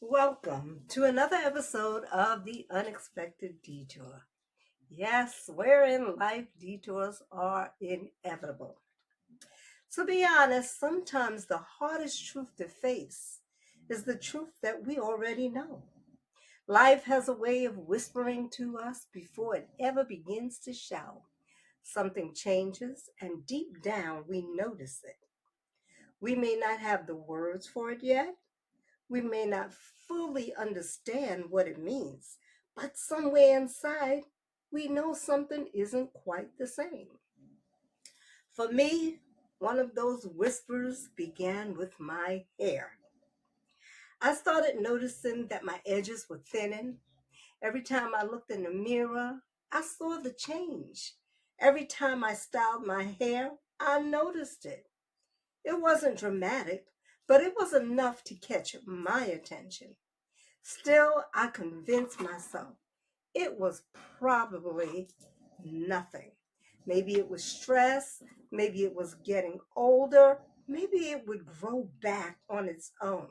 Welcome to another episode of the Unexpected Detour. Yes, wherein life detours are inevitable. To be honest, sometimes the hardest truth to face is the truth that we already know. Life has a way of whispering to us before it ever begins to shout. Something changes, and deep down we notice it. We may not have the words for it yet. We may not fully understand what it means, but somewhere inside, we know something isn't quite the same. For me, one of those whispers began with my hair. I started noticing that my edges were thinning. Every time I looked in the mirror, I saw the change. Every time I styled my hair, I noticed it. It wasn't dramatic, but it was enough to catch my attention. Still, I convinced myself it was probably nothing. Maybe it was stress, maybe it was getting older, maybe it would grow back on its own.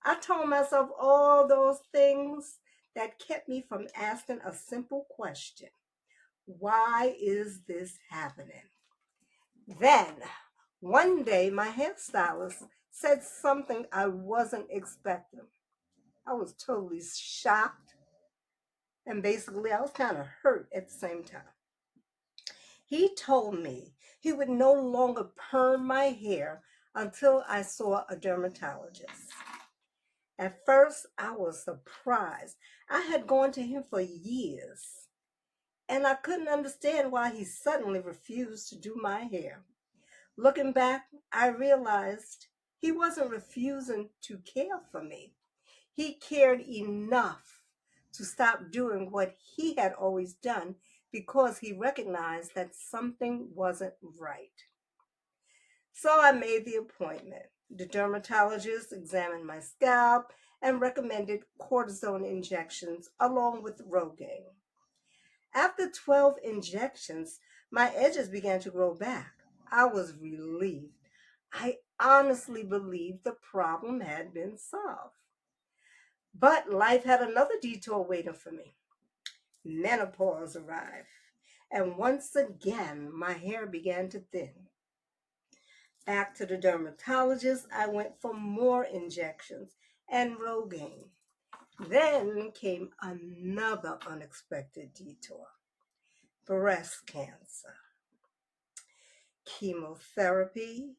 I told myself all those things that kept me from asking a simple question: why is this happening? Then, one day, my hairstylist said something I wasn't expecting. I was totally shocked. And basically, I was kind of hurt at the same time. He told me he would no longer perm my hair until I saw a dermatologist. At first, I was surprised. I had gone to him for years, and I couldn't understand why he suddenly refused to do my hair. Looking back, I realized he wasn't refusing to care for me. He cared enough to stop doing what he had always done because he recognized that something wasn't right. So I made the appointment. The dermatologist examined my scalp and recommended cortisone injections along with Rogaine. After 12 injections, my edges began to grow back. I was relieved. I honestly believed the problem had been solved. But life had another detour waiting for me. Menopause arrived, and once again, my hair began to thin. Back to the dermatologist, I went for more injections and Rogaine. Then came another unexpected detour: breast cancer, chemotherapy,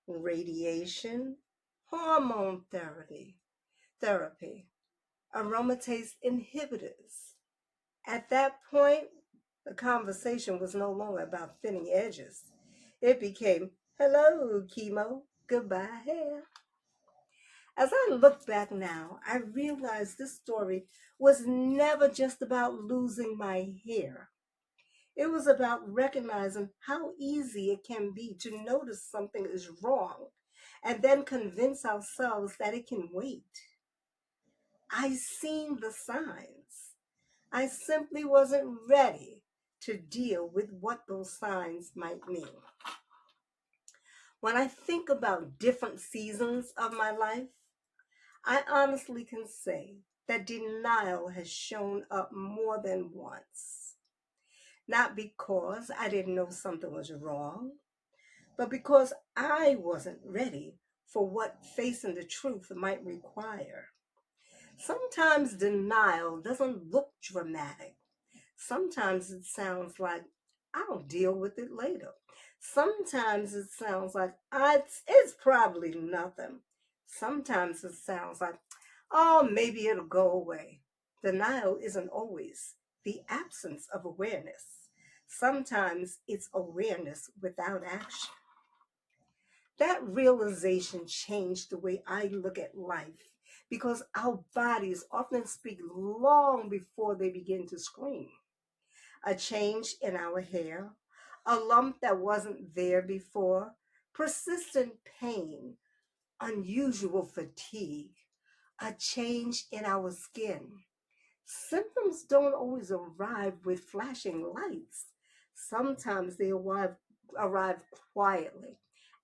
radiation, hormone therapy, aromatase inhibitors. At that point, the conversation was no longer about thinning edges. It became, hello, chemo, goodbye hair. As I look back now, I realize this story was never just about losing my hair. It was about recognizing how easy it can be to notice something is wrong and then convince ourselves that it can wait. I seen the signs. I simply wasn't ready to deal with what those signs might mean. When I think about different seasons of my life, I honestly can say that denial has shown up more than once. Not because I didn't know something was wrong, but because I wasn't ready for what facing the truth might require. Sometimes denial doesn't look dramatic. Sometimes it sounds like I'll deal with it later. Sometimes it sounds like it's probably nothing. Sometimes it sounds like, oh, maybe it'll go away. Denial isn't always the absence of awareness. Sometimes it's awareness without action. That realization changed the way I look at life because our bodies often speak long before they begin to scream. A change in our hair, a lump that wasn't there before, persistent pain, unusual fatigue, a change in our skin. Symptoms don't always arrive with flashing lights. Sometimes they arrive quietly,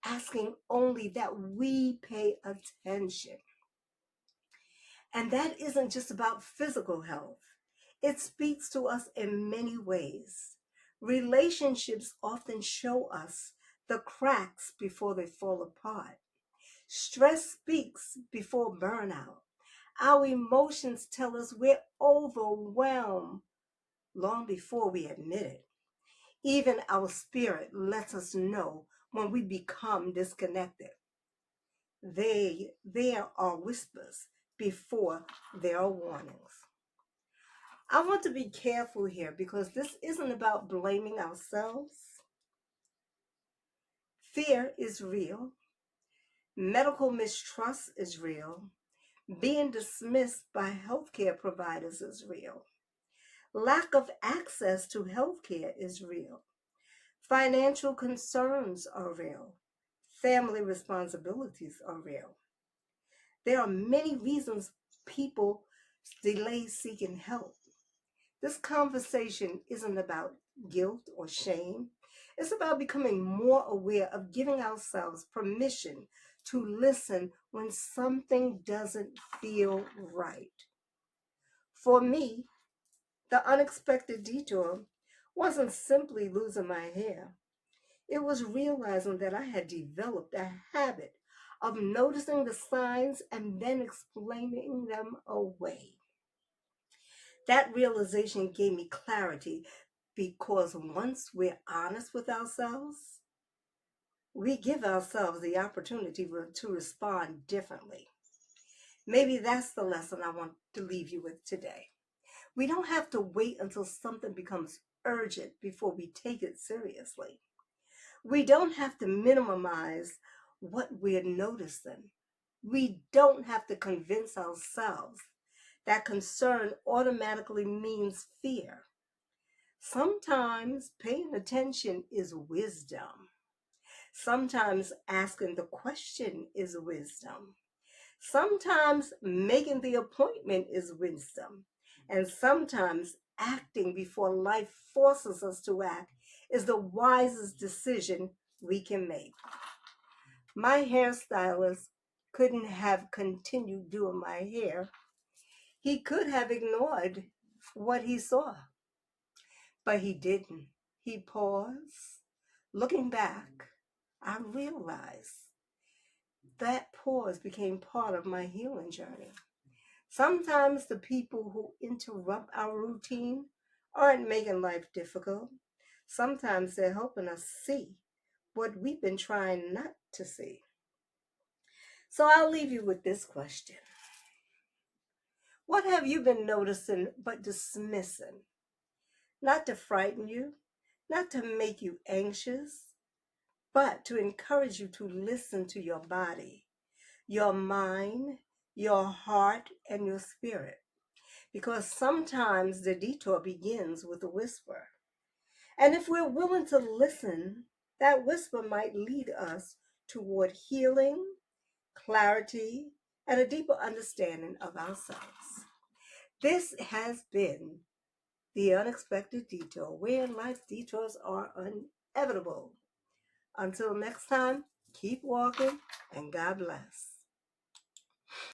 asking only that we pay attention. And that isn't just about physical health, it speaks to us in many ways. Relationships often show us the cracks before they fall apart. Stress speaks before burnout. Our emotions tell us we're overwhelmed long before we admit it. Even our spirit lets us know when we become disconnected. There are whispers before there are warnings. I want to be careful here because this isn't about blaming ourselves. Fear is real. Medical mistrust is real. Being dismissed by healthcare providers is real. Lack of access to healthcare is real. Financial concerns are real. Family responsibilities are real. There are many reasons people delay seeking help. This conversation isn't about guilt or shame. It's about becoming more aware of giving ourselves permission to listen when something doesn't feel right. For me, the unexpected detour wasn't simply losing my hair. It was realizing that I had developed a habit of noticing the signs and then explaining them away. That realization gave me clarity because once we're honest with ourselves, we give ourselves the opportunity to respond differently. Maybe that's the lesson I want to leave you with today. We don't have to wait until something becomes urgent before we take it seriously. We don't have to minimize what we're noticing. We don't have to convince ourselves that concern automatically means fear. Sometimes paying attention is wisdom. Sometimes asking the question is wisdom. Sometimes making the appointment is wisdom. And sometimes acting before life forces us to act is the wisest decision we can make. My hairstylist couldn't have continued doing my hair. He could have ignored what he saw, but he didn't. He paused. Looking back, I realized that pause became part of my healing journey. Sometimes the people who interrupt our routine aren't making life difficult. Sometimes they're helping us see what we've been trying not to see. So I'll leave you with this question. What have you been noticing but dismissing? Not to frighten you, not to make you anxious, but to encourage you to listen to your body, your mind, your heart, and your spirit. Because sometimes the detour begins with a whisper. And if we're willing to listen, that whisper might lead us toward healing, clarity, and a deeper understanding of ourselves. This has been the Unexpected Detour, where life's detours are inevitable. Until next time, keep walking and God bless.